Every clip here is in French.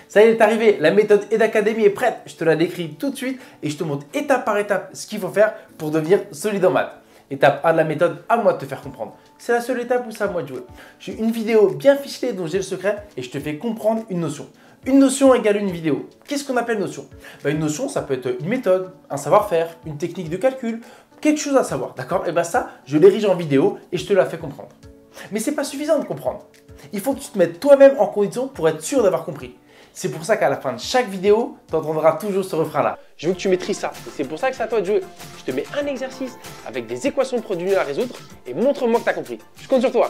Ça y est, est arrivé, la méthode EdAcademy est prête. Je te la décris tout de suite et je te montre étape par étape ce qu'il faut faire pour devenir solide en maths. Étape 1 de la méthode, à moi de te faire comprendre. C'est la seule étape où c'est à moi de jouer. J'ai une vidéo bien ficelée dont j'ai le secret et je te fais comprendre une notion. Une notion égale une vidéo. Qu'est-ce qu'on appelle notion? Une notion, ça peut être une méthode, un savoir-faire, une technique de calcul, quelque chose à savoir, d'accord? Et ça, je l'érige en vidéo et je te la fais comprendre. Mais ce n'est pas suffisant de comprendre. Il faut que tu te mettes toi-même en condition pour être sûr d'avoir compris. C'est pour ça qu'à la fin de chaque vidéo, tu entendras toujours ce refrain-là. Je veux que tu maîtrises ça. Et c'est pour ça que c'est à toi de jouer. Je te mets un exercice avec des équations de produits nuls à résoudre et montre-moi que tu as compris. Je compte sur toi.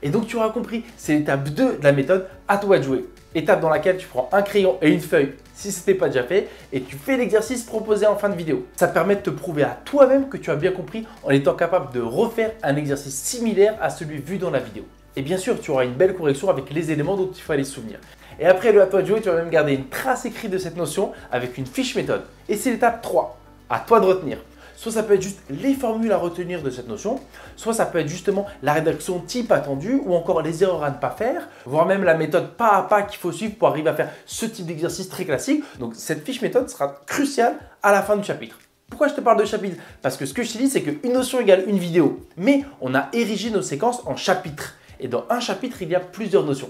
Et donc tu auras compris, c'est l'étape 2 de la méthode, à toi de jouer. Étape dans laquelle tu prends un crayon et une feuille, si ce n'était pas déjà fait, et tu fais l'exercice proposé en fin de vidéo. Ça te permet de te prouver à toi-même que tu as bien compris en étant capable de refaire un exercice similaire à celui vu dans la vidéo. Et bien sûr, tu auras une belle correction avec les éléments dont il faut aller se souvenir. Et après le à toi de jouer, tu vas même garder une trace écrite de cette notion avec une fiche méthode. Et c'est l'étape 3, à toi de retenir. Soit ça peut être juste les formules à retenir de cette notion, soit ça peut être justement la rédaction type attendue ou encore les erreurs à ne pas faire, voire même la méthode pas à pas qu'il faut suivre pour arriver à faire ce type d'exercice très classique. Donc cette fiche méthode sera cruciale à la fin du chapitre. Pourquoi je te parle de chapitre? Parce que ce que je te dis, c'est qu'une notion égale une vidéo, mais on a érigé nos séquences en chapitres. Et dans un chapitre, il y a plusieurs notions.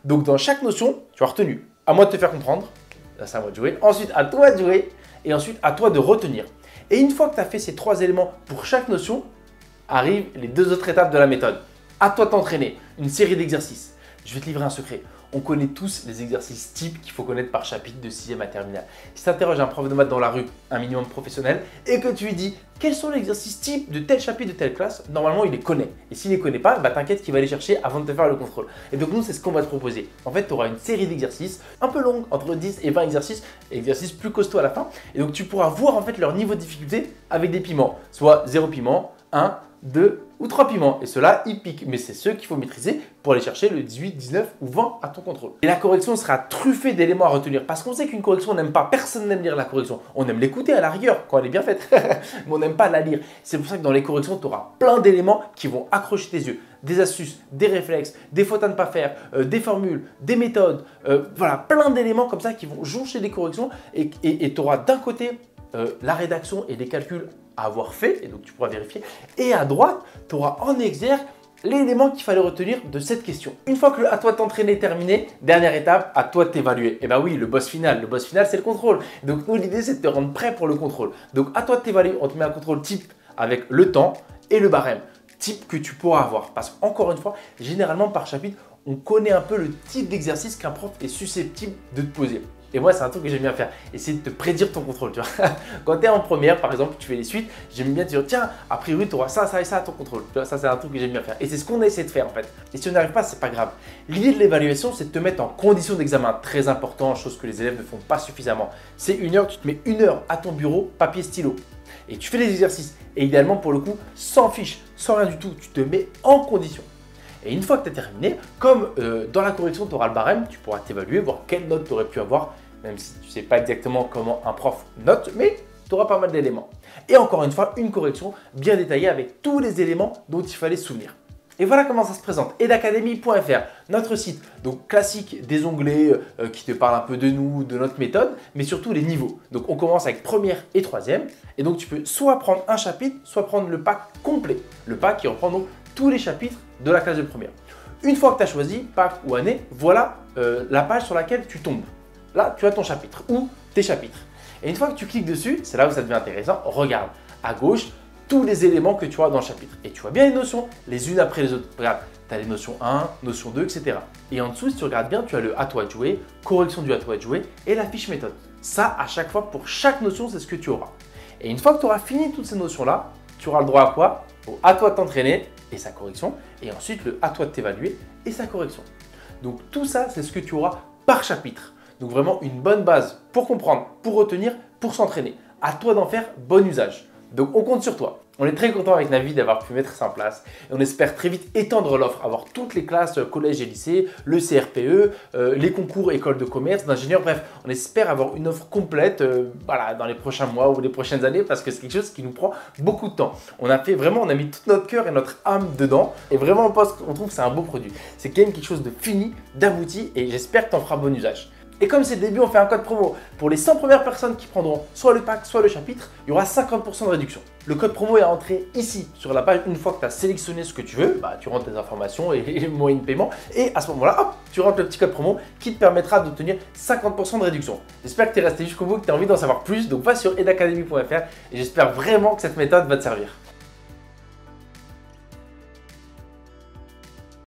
Donc dans chaque notion, tu as retenu. À moi de te faire comprendre, là c'est à moi de jouer. Ensuite, à toi de jouer et ensuite à toi de retenir. Et une fois que tu as fait ces 3 éléments pour chaque notion, arrivent les 2 autres étapes de la méthode. À toi de t'entraîner, une série d'exercices. Je vais te livrer un secret. On connaît tous les exercices types qu'il faut connaître par chapitre de 6e à terminale. Si tu interroges un prof de maths dans la rue, un minimum professionnel, et que tu lui dis quels sont les exercices types de tel chapitre de telle classe, normalement il les connaît. Et s'il ne les connaît pas, t'inquiète qu'il va les chercher avant de te faire le contrôle. Et donc nous, c'est ce qu'on va te proposer. En fait, tu auras une série d'exercices un peu longue, entre 10 et 20 exercices plus costauds à la fin. Et donc tu pourras voir en fait leur niveau de difficulté avec des piments, soit 0 piment, 1, 2 ou 3 piments. Et ceux-là, ils piquent. Mais c'est ceux qu'il faut maîtriser pour aller chercher le 18, 19 ou 20 à ton contrôle. Et la correction sera truffée d'éléments à retenir. Parce qu'on sait qu'une correction, on n'aime pas. Personne n'aime lire la correction. On aime l'écouter à la rigueur quand elle est bien faite. Mais on n'aime pas la lire. C'est pour ça que dans les corrections, tu auras plein d'éléments qui vont accrocher tes yeux. Des astuces, des réflexes, des fautes à ne pas faire, des formules, des méthodes. Voilà, plein d'éléments comme ça qui vont joncher les corrections. Et tu auras d'un côté la rédaction et les calculs à avoir fait, et donc tu pourras vérifier. Et à droite, tu auras en exergue l'élément qu'il fallait retenir de cette question. Une fois que le à toi de t'entraîner est terminé, dernière étape, à toi de t'évaluer. Et oui, le boss final. Le boss final, c'est le contrôle. Donc nous, l'idée, c'est de te rendre prêt pour le contrôle. Donc à toi de t'évaluer, on te met un contrôle type avec le temps et le barème. Type que tu pourras avoir. Parce qu'encore une fois, généralement par chapitre, on connaît un peu le type d'exercice qu'un prof est susceptible de te poser. Et moi, c'est un truc que j'aime bien faire, essayer de te prédire ton contrôle, tu vois. Quand tu es en première, par exemple, tu fais les suites, j'aime bien te dire, tiens, a priori, tu auras ça, ça et ça à ton contrôle. Tu vois, ça, c'est un truc que j'aime bien faire. Et c'est ce qu'on a essayé de faire, en fait. Et si on n'y arrive pas, c'est pas grave. L'idée de l'évaluation, c'est de te mettre en condition d'examen. Très important, chose que les élèves ne font pas suffisamment. C'est 1 heure, tu te mets 1 heure à ton bureau, papier, stylo. Et tu fais les exercices. Et idéalement, pour le coup, sans fiche, sans rien du tout, tu te mets en condition. Et une fois que tu as terminé, comme dans la correction, tu auras le barème, tu pourras t'évaluer, voir quelle note tu aurais pu avoir, même si tu ne sais pas exactement comment un prof note, mais tu auras pas mal d'éléments. Et encore une fois, une correction bien détaillée avec tous les éléments dont il fallait se souvenir. Et voilà comment ça se présente. edacademy.fr, notre site, donc classique, des onglets qui te parlent un peu de nous, de notre méthode, mais surtout les niveaux. Donc on commence avec première et troisième. Et donc tu peux soit prendre un chapitre, soit prendre le pack complet. Le pack qui reprend donc tous les chapitres de la classe de première. Une fois que tu as choisi pack ou année, voilà la page sur laquelle tu tombes. Là, tu as ton chapitre ou tes chapitres. Et une fois que tu cliques dessus, c'est là où ça devient intéressant. Regarde à gauche tous les éléments que tu as dans le chapitre. Et tu vois bien les notions, les unes après les autres. Regarde, tu as les notions 1, notion 2, etc. Et en dessous, si tu regardes bien, tu as le à toi de jouer, correction du à toi de jouer et la fiche méthode. Ça, à chaque fois, pour chaque notion, c'est ce que tu auras. Et une fois que tu auras fini toutes ces notions-là, tu auras le droit à quoi? Au à toi de t'entraîner et sa correction. Et ensuite, le à toi de t'évaluer et sa correction. Donc tout ça, c'est ce que tu auras par chapitre. Donc vraiment une bonne base pour comprendre, pour retenir, pour s'entraîner. À toi d'en faire bon usage. Donc on compte sur toi. On est très content avec Navi d'avoir pu mettre ça en place et on espère très vite étendre l'offre, avoir toutes les classes collège et lycée, le CRPE, les concours école de commerce, d'ingénieur, bref, on espère avoir une offre complète voilà, dans les prochains mois ou les prochaines années parce que c'est quelque chose qui nous prend beaucoup de temps. On a mis tout notre cœur et notre âme dedans et vraiment on trouve que c'est un beau produit. C'est quand même quelque chose de fini, d'abouti et j'espère que tu en feras bon usage. Et comme c'est le début, on fait un code promo. Pour les 100 premières personnes qui prendront soit le pack, soit le chapitre, il y aura 50% de réduction. Le code promo est à entrer ici, sur la page. Une fois que tu as sélectionné ce que tu veux, tu rentres tes informations et les moyens de paiement. Et à ce moment-là, hop, tu rentres le petit code promo qui te permettra d'obtenir 50% de réduction. J'espère que tu es resté jusqu'au bout, que tu as envie d'en savoir plus. Donc va sur edacademy.fr et j'espère vraiment que cette méthode va te servir.